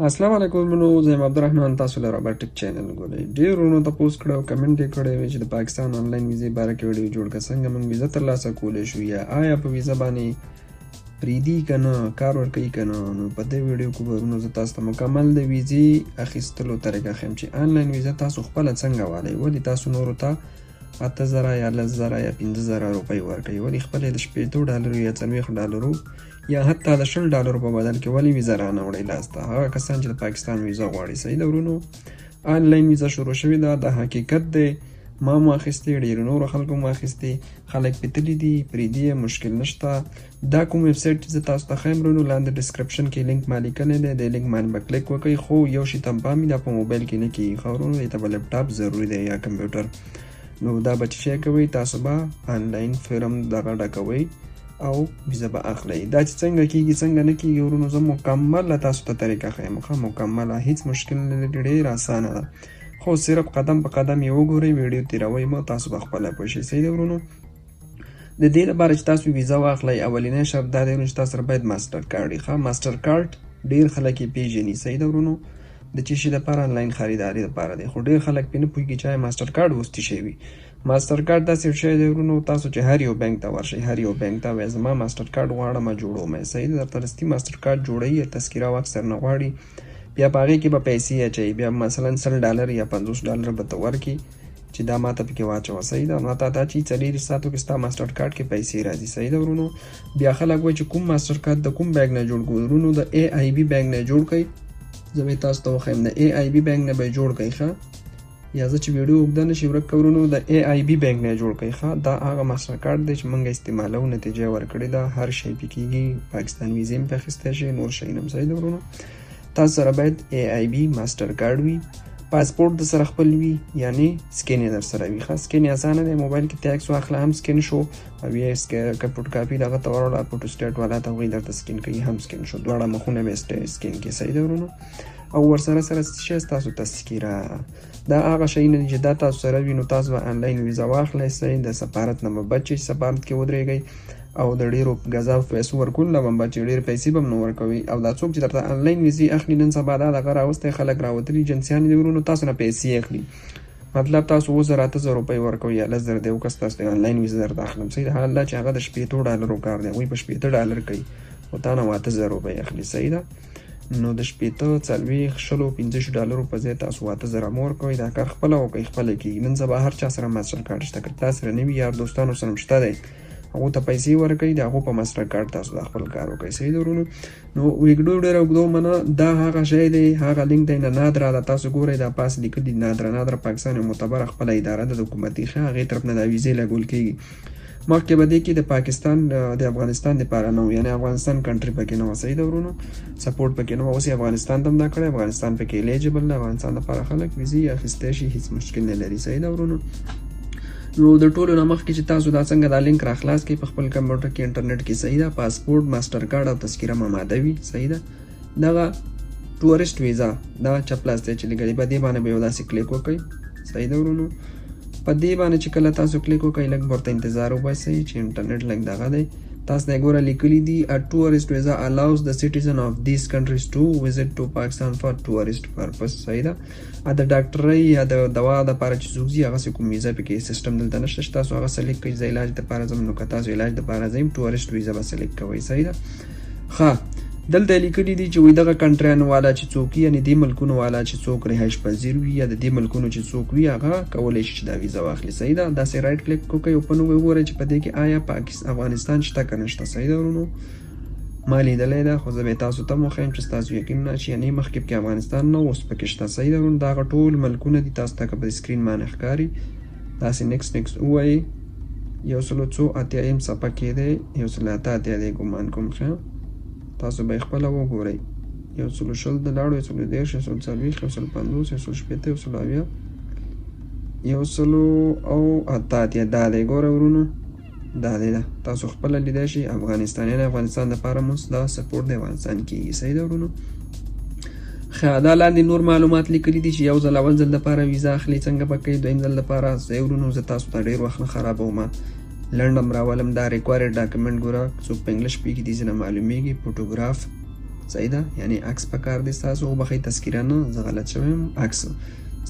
السلام علیکم ورونو، زه یم عبدالرحمن. تاسو له رابرټک چینل ګورئ. ډېرو ورونو تپوس کړی او کمنټ یې کړی وی چې د پاکستان آنلاین ویزې باره کې ویډیو جوړ کړه، څنګه موږ ویزه ترلاسه کولی شو یا آیا په ویزه باندې پریدي که نه، کار ورکوي که نه. نو په دې ویډیو کې به ورونو زه تاسو ته مکمل د ویزې اخیستلو طریقه ښیم چې آنلاین ویزه تاسو خپله څنګه والئ، ولې تاسو نورو ته 8000 یا 10000 یا 15000 روپۍ ورکوي، ولې خپله د $50 یا $40 یا حتی د $100 په بدل کې ولې ویزه رانه وړئ لاسته. هغه کسان چې د پاکستان ویزه غواړي. صحیح ده ورونو، آنلاین ویزه شروع شوې ده، د حقیقت دی. ما مو اخیستې، ډېرو نورو خلکو مو اخیستې، خلک پې تللي دي، پرېږدي یې، مشکل نشته. دا کوم ویب سایټ چې زه تاسو ته ښیم ورونو، لاندې ډسکرپشن کې لینک ما لیکلی دی، د لینک باندې به کلیک وکئ. خو یو شي ته پام وي، دا په موبایل کې نه کېږي ښه ورونو، دې ته به لیپټاپ ضروري دی یا کمپیوټر. نو دا به چې شی کوئ، تاسو به آنلاین فارم دغه ډکوئ او ویزه به اخلئ. دا چې څنګه کېږي څنګه نه کېږي ورونو، زه مکمله تاسو ته طریقه ښیم ښه، مکمله، هېڅ مشکل نه لري، ډېر اسانه ده. خو صرف قدم په قدم یې وګورئ، ویډیو تېروئ مه، تاسو به خپله پوه شئ. صحیح ده ورونو. د دې لپاره چې تاسو ویزه واخلئ، اولنی شرط دا دی چې تاسو سره باید ماسټر کارډ وي ښه. ماسټر کارډ ډېر خلک یې پېژني. صحیح ده ورونو، د چې شي دپاره آنلاین خریداري دپاره دی، خو ډېر خلک پرې نه پوهېږي چې آیا ماسټر کارډ اوس څه شی وي. ماسټر کارډ داسې یو شی دی ورونو، تاسو چې هر یو بینک ته ورشئ، هر یو بینک ته وایي زما ماسټر کارډ غواړم جوړوم یې. صحیح ده، درته رستي ماسټر کارډ جوړوي، تذکره او اکثر نه غواړي، بیا په هغې کې به پیسې اچوي، بیا مثلا $100 یا $50 به ته ورکړي چې دا ماته پکې واچوه. صحیح ده، نو تا دا چې 4 ساعتو کې ستا ماسټر کارډ کې پیسې راځي. صحیح ده ورونو. بیا خلک وایي چې کوم ماسټر کارډ د کوم بینک نه جوړ کړو ورونو، د AIB بینک نه جوړ کړئ. زه به تاسو ته وښیم، د AIB بینک نه به یې جوړ کړئ ښه، یا زه چې ویډیو اوږده نه شي ورک کړو ورونو، د AIB بینک نه جوړ کړئ ښه. دا هغه ماسټر کارډ دی چې موږ استعمالوو، نتیجه یې ورکړې ده، هر شی پې کېږي، پاکستان ویزې هم پې اخیستی شي، نور شیونه هم. صحیح ده ورونو. تاسو سره باید AIB ماسټر کارډ وي، پاسپورټ د سره خپل وي، یعنی سکین یې در سره وي ښه. سکین یې اسانه دی، موبایل کې ټیکس واخله هم سکین شو، او یا فوټو کاپي دغه ته وروړه، فوټو سټیټ والا ته هغوی درته سکین کوي، هم سکین شو، دواړه مخونه به یې سکین کړي. صحیح ده ورونو. او ورسره سره څه شی ستاسو تذکره، دا هغه شیونه دي چې دا تاسو سره وي، نو تاسو به آنلاین ویزه واخلئ. صحیح، د سفارت نه به بچ شئ، سفارت کې ودرېږئ، او د ډېرو ګزافو پیسو ورکولو نه به بچ شئ، ډېرې پیسې به هم نه ورکوئ. او دا څوک چې درته آنلاین ویزې اخلي، نن سبا دا دغه راوستی خلک راوتلي جنسیان دي ورونو، تاسو نه پیسې اخلي. مطلب تاسو 8000 روپۍ ورکوئ یا 10000 دی، یو کس تاسو ته آنلاین ویزه درته اخلم. صحیح ده، حال دا چې هغه د $50 کار دی، هغوی په $50 کوي، خو تا نه 8000 روپۍ اخلي. صحیح ده. نو د 50 40 60 $50 په ځای تاسو 8000 هم ورکوئ. دا کار خپله وکئ، خپله کېږي. نن سبا هر چا سره ماسټر کارډ شته، که تا سره نه وي، یار دوستانو سره هم شته دی، هغو ته پیسې ورکوئ، د هغو په ماسټر کارډ تاسو دا خپل کار وکئ. صحیح ده ورونو. نو ویډیو ډېره اوږده ومنه، دا هغه شی دی، هغه لینک دی، نه نادره ده. تاسو ګورئ دا پاس لیکلي نادره پاکستان یو معتبره خپله اداره ده، د حکومتي ښه، هغې طرف نه دا ویزې لګول کېږي. مخکې به دې کې د پاکستان د افغانستان دپاره نه و، یعنې افغانستان کنټري پکې نه وه. صحیح ده ورونو، سپورټ پکې نه وه. اوس یې افغانستان ته هم دا کړی، افغانستان پکې الیجبل دی، افغانستان دپاره خلک ویزې اخیستی شي، هېڅ مشکل نه لري. صحیح ده ورونو. نو د ټولو نه مخکې چې تاسو دا څنګه دا لینک را خلاص کړئ په خپل کمپیوټر کې، انټرنیټ کې. صحیح ده، پاسپورټ، ماسټر کارډ او تذکره ماده وي. صحیح ده. دغه ټورسټ ویزا دا چپلاس دی چې لیکلي، په دې باندې به یو داسې کلیک وکړئ. صحیح ده ورونو. په دې باندې چې کله تاسو کلیک وکړئ، لږ ورته انتظار وباسئ چې انټرنیټ لږ دغه دی. تاسو ته یې ګوره لیکلي دي، a tourist visa allows the citizen of these countries to visit to Pakistan for tourist purpose. صحیح ده. د ډاکټرۍ یا د دوا دپاره چې څوک ځي، هغسې کوم ویزه پکې سیسټم دلته نشته چې تاسو هغه سلیکټ کړئ. زه علاج دپاره ځم، نو که تاسو علاج دپاره ځئ، ټورسټ ویزه به سلیکټ کوئ. صحیح ده. ښه، دلته لیکلي دي چې وایي دغه کنټریانو والا چې څوک وي، یعنې دې ملکونو والا چې څوک رهایش پذیر وي، یا د دې ملکونو چې څوک وي، هغه کولی شي چې دا ویزه واخلي. صحیح ده. داسې رایټ کلیک وکړئ، اوپن وګورئ چې په دې کې آیا افغانستان شته که نه شته. صحیح ده ورونو. ما لیدلی ده، خو زه به تاسو ته هم وښیم چې ستاسو یقین راشي، یعنې مخکې پکې افغانستان نه، اوس پکې شته. صحیح ده ورونو. دا هغه ټول ملکونه دي، تاسو ته که په سکرین باندې ښکاري، داسې نیکسټ ووایئ. 180 صفحه کې دی، 180 دی ګمان کوم ښه، تاسو به یې خپله وګورئ. 120 د لاړو، 130 140 150 160 170 180 دا دی. ګوره ورونو، دا دی ده، تاسو خپله لیدای شئ. افغانستان، یعنې افغانستان دپاره مو دا سپورټ د افغانستان کېږي. صحیح ده ورونو. ښه، دا لاندې نور معلومات لیکلي دي چې یو ځل اول ځل دپاره ویزه اخلي څنګه به کوئ، دویم ځل دپاره. صحیح ورونو. زه تاسو ته ډېر وخت نه خرابوم، لنډ هم راولم. دا ریکوایرډ ډاکومنټ ګوره، څوک په انګلیش پوهېږي دې ځینه معلومیږي. فوټوګراف صحیح ده، یعنی عکس پکار دی تاسو وبخښئ تذکیره نه زه غلط شوی یم، عکس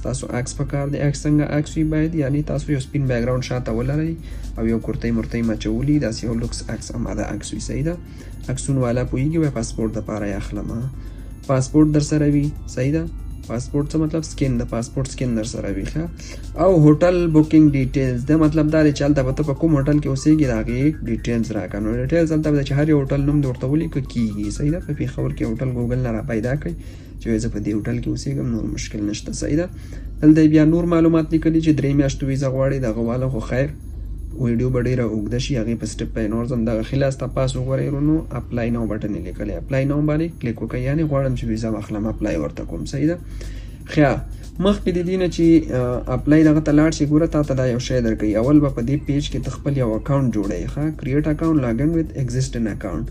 تاسو عکس پکار دی. عکس څنګه عکس وي باید، یعنی تاسو یو سپین بیک ګراوند شاته ولرئ او یو کورتۍ مرتۍ مچولي داسې یو لوکس عکس اماده عکس وي. صحیح ده، عکسونو والا پوهېږي وایي پاسپورټ دپاره یې اخلم. پاسپورټ در سره وي. صحیح ده، پاسپورټ څه مطلب سکین د پاسپورټ سکین در سره وي ښه. او هوټل بوکینګ ډیټیلز د مطلب دا دی چې هلته به ته په کوم هوټل کې اوسېږي د هغې ډیټیلز راکړه. نو ډیټیلز هلته به چې هر یو هوټل نوم دې ورته ولیکه کېږي. صحیح ده، په پېښور کې هوټل ګوګل نه را پیدا کړئ چې وایي زه په دې هوټل کې اوسېږم، نور مشکل نشته. صحیح ده، دلته بیا نور معلومات لیکلي چې 3 میاشتو ویزه غواړي دغه والا، خو خیر ویډیو به ډېره اوږده شي، هغې په سټپ په نور ځم. دغه خلاص تپاس وګورئ ورونو، اپلای نو بټن یې لیکلی، اپلای نو باندې کلیک وکړئ، یعنې غواړم چې ویزه واخلم اپلای ورته کوم. صحیح ده، ښه مخکې د دې نه چې اپلای دغه ته لاړ شي ګوره تا ته دا یو شی درکوي. اول به په دې پیج کې ته خپل یو اکاونټ جوړوي ښه، کریټ اکاونټ لاګن وذ ایگزسټنګ اکاونټ،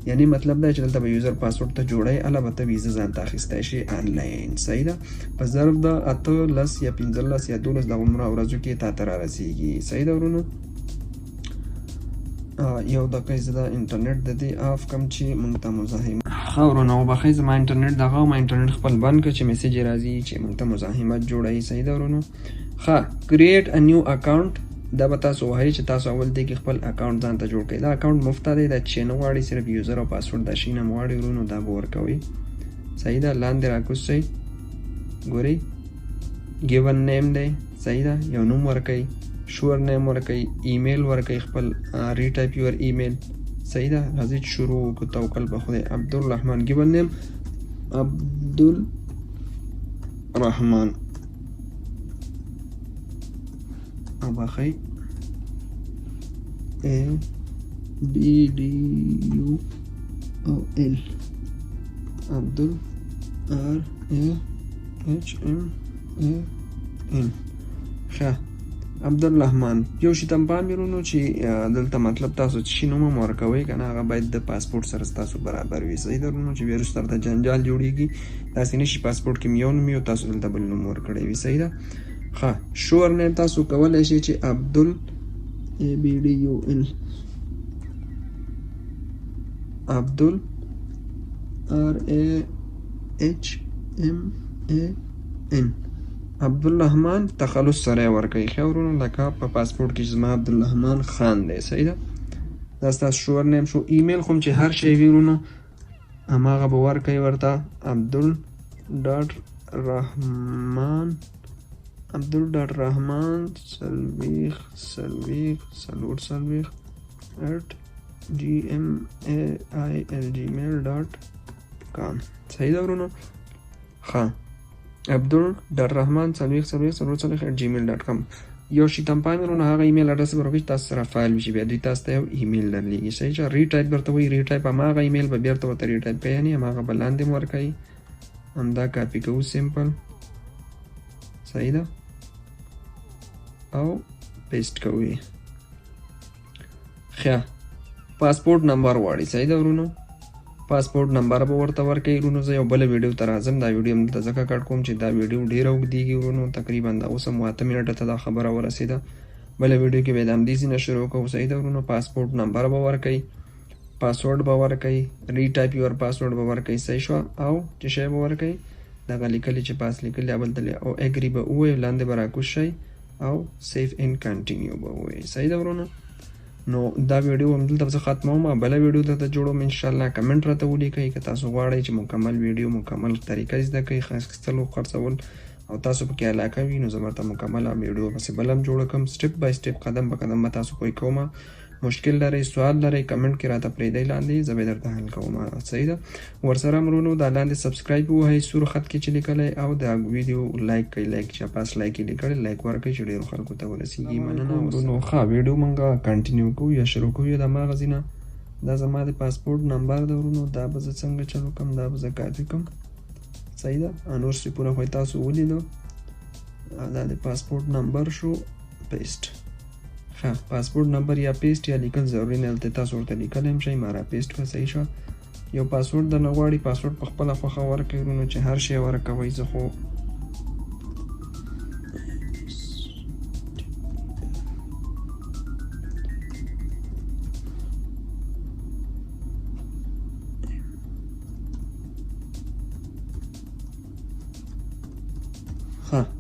یعنی مطلب دا چې دلته به یوزر پاسورډ ته جوړوي، هله به ته ویزه ځان ته اخیستی شي آنلاین. صحیح ده، په ظرف د 8 10 یا 15 یا 12 دغه عمره ورځو کې تا ته را رسېږي. صحیح ده ورونو، یو دقیقه زه د انټرنیټ د دې آف کم چې مونږ ته مزاحمت ښه ورونه وبخئ، زما انټرنیټ دغه ما انټرنیټ خپل بند کړ چې میسیج یې راځي چې مونږ ته مزاحمت جوړوي. صحیح ده ورونو، ښه کریټ ا نیو اکاونټ دا به تاسو وهئ چې تاسو اول دی کې خپل اکاونټ ځان ته جوړ کړئ. دا اکاونټ مفته دی، دا چې نه غواړي صرف یوزر او پاسورډ دا شي نه غواړي ورونو دا به ورکوئ. صحیح ده، لاندې راکوز شئ ګورئ ګیون نیم دی. صحیح ده، یو نوم ورکئ، شور نیم ورکئ، ایمیل ورکئ خپل، ریټایپ یور ایمیل. صحیح ده، راځئ چې شروع وکړو. توکل په خدای، عبدالرحمن ګیون نیم عبدالرحمن ابخئ ABDUL عبدل RAHMAN ښه عبدالرحمن. یو شي ته پام ورونو چې دلته مطلب تاسو چې شي نوم هم ورکوئ که نه هغه باید د پاسپورټ سره ستاسو برابر وي. صحیح ده ورونو، چې بیا وروسته ورته جنجال جوړېږي داسې نه شي پاسپورټ کې مې یو نوم وي او تاسو دلته بل نوم ورکړی وي. صحیح ده، ښه شور نیم تاسو کولی شئ چې عبدل ABDUL عبدل RAHMAN عبدالرحمن تخلص سره یې ورکوئ ښه ورونو، لکه په پاسپورټ کې چې زما عبدالرحمن خان دی. صحیح ده، دا ستاسو شور نیم شو. ایمیل خو چې هر شی وي ورونو هماغه به ورکوئ ورته، عبدل.رحمان @gmail.com. صحیح ده ورونو، ښه عبدل.رحمان@gmail.com. یو شي ته پام ورونو، هغه ایمیل اډرس به ورکوئ چې تاسو سره فایل وي چې بیا دوی تاسو ته یو ایمیل درلیږي. صحیح چې ریټایپ درته وایي، ریټایپ هماغه ایمیل به بیرته ورته ریټایپ کوئ، یعنې هماغه به لاندې م ورکوئ، همدا کاپي کوو سمپل. صحیح ده، او پیسټ کوئ. ښه پاسپورټ نمبر غواړي. صحیح ده ورونو، پاسپورټ نمبر به ورته ورکوئ ورونو. زه یو بله ویډیو ته راځم، دا ویډیو هم دلته ځکه کټ کوم چې دا ویډیو ډېره اوږدېږي ورونو، تقریبا دا اوس هم 8 منټه ته دا خبره ورسېده. بله ویډیو کې به یې د همدې ځای نه شروع کوو. صحیح ده ورونو، پاسپورټ نمبر به ورکوئ، پاسورډ به ورکوئ، ریټایپ یور پاسورډ به ورکوئ. صحیح شوه، او چې شی به ورکوئ دغه لیکلي چې پاس لیکلي هلته او اګري به ووایئ، لاندې به راکوز شئ او سیف ان کنټینیو به ووایئ. صحیح ده ورونو، نو دا ویډیو هم دلته زه ختموم، بله ویډیو درته جوړوم انشاءالله. کمنټ راته ولیکئ که تاسو غواړئ چې مکمل ویډیو مکمل طریقه زده کړئ، اخیستل او خرڅول او تاسو پکې علاقه وي نو زه درته مکمله ویډیو پسې بله هم جوړه کړم، سټپ بای سټپ قدم په قدم به تاسو پوه کوم. مشکل لرئ، سوال لرئ، کمنټ کې راته پرېږدئ لاندې، زه به یې درته حل کوم. صحیح ده، ورسره ورونو دا لاندې سبسکرایب ووهئ سور خط کې چې لیکلی، او دا ویډیو لایک کړئ، لایک چې پاس لایک یې لیکلی لایک ورکړئ چې ډېرو خلکو ته ورسېږي. مننه ورونو. ښه ویډیو مونږ کنټینیو کوو یا شروع کوو د هماغه ځای نه. دا زما د پاسپورټ نمبر ده ورونو، دا به زه څنګه چلو کړم، دا به زه کاپي کړم. صحیح ده، نور سټیپونه خو تاسو ولیدو، دا د پاسپورټ نمبر شو پیسټ. ښه پاسپورټ نمبر یا پیسټ یا لیکل ضروري نه، دلته تاسو ورته لیکلی هم شئ، ما را پیسټ کړه. صحیح شوه، یو پاسورډ درنه غواړي، پاسورډ په خپله خوښه ورکړئ ورونو، چې هر شی ورکوئ. زه خو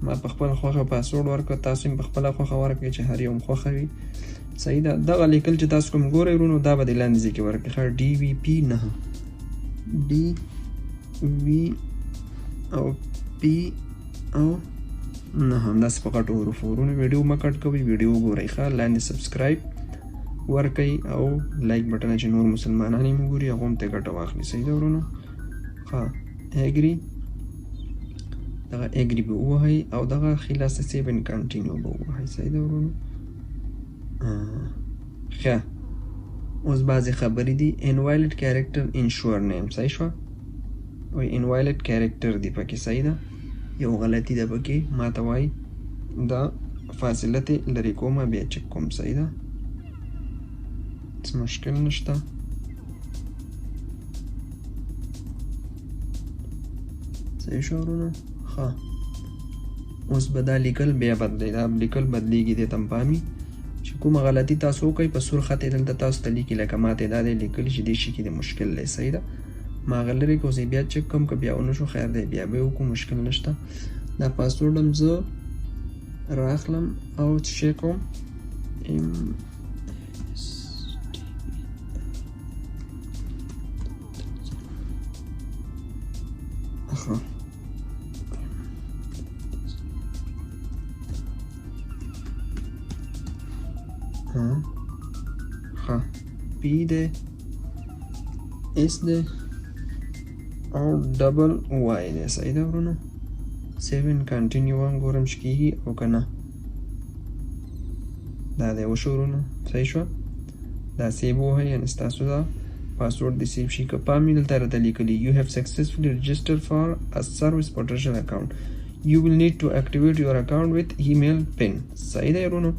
ما په خپل خوښه پاسورډ ورکړه، تاسو هم په خپله خوښه ورکړئ چې هر یو هم خوښه وي. صحیح ده. دغه لیکل چې تاسو کوم ګورئ ورونو دا به د لاندې ځای کې ورکړئ. ښه DVP 9 DV او P او 9 همداسې په غټو حروفو ورونو. ویډیو مه کټ کوئ، ویډیو وګورئ. ښه لاندې سبسکرایب ورکئ او لایک بټنه چې نور مسلمانان یې وګوري هغه هم ترې ګټه واخلي. صحیح ده ورونو. ښه اګري، دغه اګري به ووهئ او دغه خلاصه سیو اینډ کنټینیو به ووهئ. صحیح ده ورونو. ښه اوس بعضې خبرې دي. انوایلډ کیریکټر ان شور نیم. صحیح شوه. وایي انوایلډ کیریکټر دی پکې. صحیح ده. یو غلطي ده پکې، ما ته وایي دا فاصله ترې لرې کومه بیا چک کوم. صحیح ده. څه مشکل نشته. صحیح شو ورونو. ښه اوس به دا لیکل بیا بدلی، دا لیکل بدلیږي. دې ته هم پامي چې کومه غلطي تاسو وکئ په سور خط یې دلته تاسو ته لیکي، لکه ما ته دا دی لیکلي چې دې شي کې د مشکل دی. صحیح ده. ما هغه لرې که اوس بیا چک کوم، که بیا ونه شو خیر دی، بیا به یې وکړو، مشکل نشته. دا پاسورډ هم زه راخلم او څه شی کوم P دی، S دی او ډبل Y دی. صحیح ده ورونو. سیو اینډ کنټینیو هم ګورم چې کېږي او که نه. دا دی وشو ورونو. صحیح شوه. دا سیو ووهئ، یعنې ستاسو دا پاسورډ دې سیو شي. که پام وي دلته راته لیکلي You have successfully registered for a service potential account. You will need to activate your account with email pin. صحیح ده ورونو.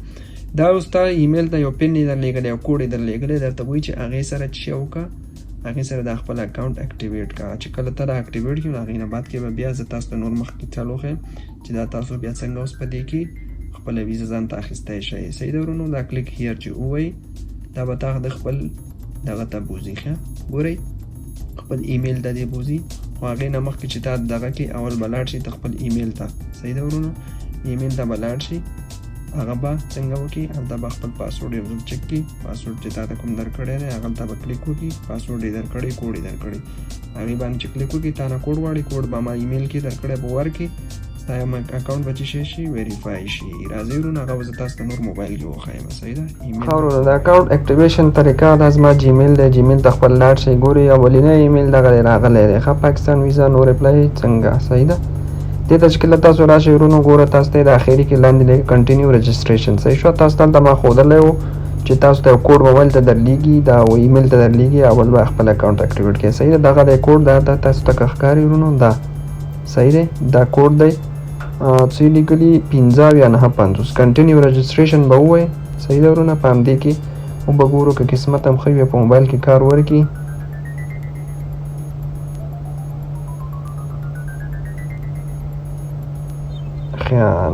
دا اوس تا ایمیل ته یو پن یې در لیږلی او کوډ یې در لیږلی، درته وایي چې هغې سره څه شی وکړه، هغې سره دا خپل اکاونټ اکټیویټ کړه. چې کله ته دا اکټیویټ کړي نو هغې نه بعد کې به بیا زه تاسو ته نور مخکې چالو ښیم چې دا تاسو بیا څنګه اوس په دې کې خپله ویزه ځان ته اخیستی شئ. صحیح ده ورونو. دا کلیک هیر چې ووایي دا به تا د خپل دغه ته بوځي. ښه ګورئ خپل ایمیل ته دې بوځي، خو هغې نه مخکې چې تا دغه کې اول به لاړ شي ته خپل ایمیل ته. صحیح ده ورونو. ایمیل ته به لاړ شي، هغه به څنګه وکړي، هلته به خپل پاسورډ یو ځل چک کړي. پاسورډ چې تا ته کوم درکړی دی هغلته به کلیک وکړي، پاسورډ یې درکړی، کوډ یې درکړی، هغې باندې چې کلیک وکړي تا نه کوډ غواړي، کوډ به ما ایمیل کې درکړی به ورکړي، ستا اکاونټ به چې شي ویریفای شي. راځئ ورونه هغه به زه تاسو ته نور موبایل کې وښایم. صحیح ده. ایمیل ورونه د اکاونټ اکټیویشن طریقه دا زما جیمیل دی. جیمیل ته خپل لاړ شئ، ګورئ اولینی ایمیل دغه دی راغلی دی. ښه پاکستان ویزا نو ریپلای څنګه. صحیح ده. دې ته چې کله تاسو راشئ ورونو ګوره تاسو ته د اخري کې لاندې دی کنټینیو رجسټریشن. صحیح شوه. تاسو ته هلته ما ښودلی و چې تاسو ته یو کوډ موبایل ته درلیږي، دا ایمیل ته درلیږي، اول به خپل اکاونټ اکټیویټ کړئ. صحیح ده. دغه دی کوډ، دا تاسو ته که ښکاري ورونو دا صحیح دی. دا کوډ دی څه یې لیکلي 50 یا 950 کنټینیو رجسټریشن به ووایئ. صحیح ده ورونه. په همدې کې وبه ګورو که قسمت هم ښه وي په موبایل کې کار ورکړي.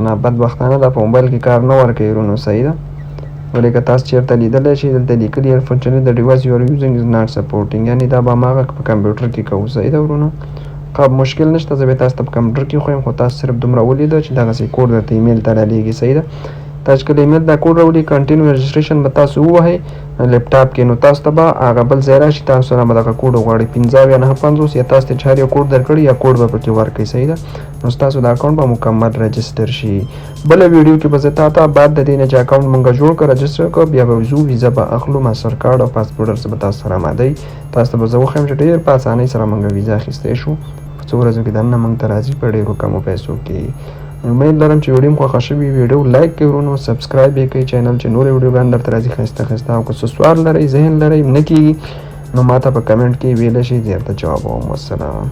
نه بدبختانه دا په موبایل کې کار نه ورکوي ورونو. صحیح ده. ولې که تاسو چېرته لیدلی شئ دلته لیکلي unfortunately the device you are using is not supporting، یعنې دا به هماغه په کمپیوټر کې کوو. صحیح ده ورونو. ښه مشکل نشته، زه به تاسو ته په کمپیوټر کې وښیم، خو تاسو صرف دومره ولیده چې دغسې کوډ درته ایمیل ته رالیږي. صحیح ده. تاسو کله ایمیل دا کوډ راولي کنټینیو رجسټریشن به تاسو ووهئ لیپټاپ کې، نو تاسو ته به هغه بل ځای راشي، تاسو نه به دغه کوډ وغواړئ 50 یا 950 یا تاسو ته چې هر یو کوډ درکړي یا کوډ به پکې ورکړئ. صحیح ده. نو ستاسو د اکاونټ به مکمل رجسټر شي. بله ویډیو کې به زه تا ته بعد د دې نه چې اکاونټ مونږ جوړ کړو رجسټر کړو بیا به ځو ویزا به اخلو، ماسټر کارډ او پاسپورټ به تاسو سره اماده وي. تاسو ته به زه وښیم چې ډېر په اسانۍ سره مونږ ویزا اخیستی شو، په څو ورځو کې دننه مونږ ته راځي په ډېرو کمو پیسو کې. امید لرم چې ویډیو مو خوښه شوي. ویډیو لایک کړئ ورونو، سبسکرایب یې کړئ چینل چې نورې ویډیوګانې درته راځي ښایسته ښایسته. او که څه سوال لرئ ذهن لرئ نه کېږي نو ما ته په کمنټ کې ویلی شئ، زه درته جوابوم. والسلام.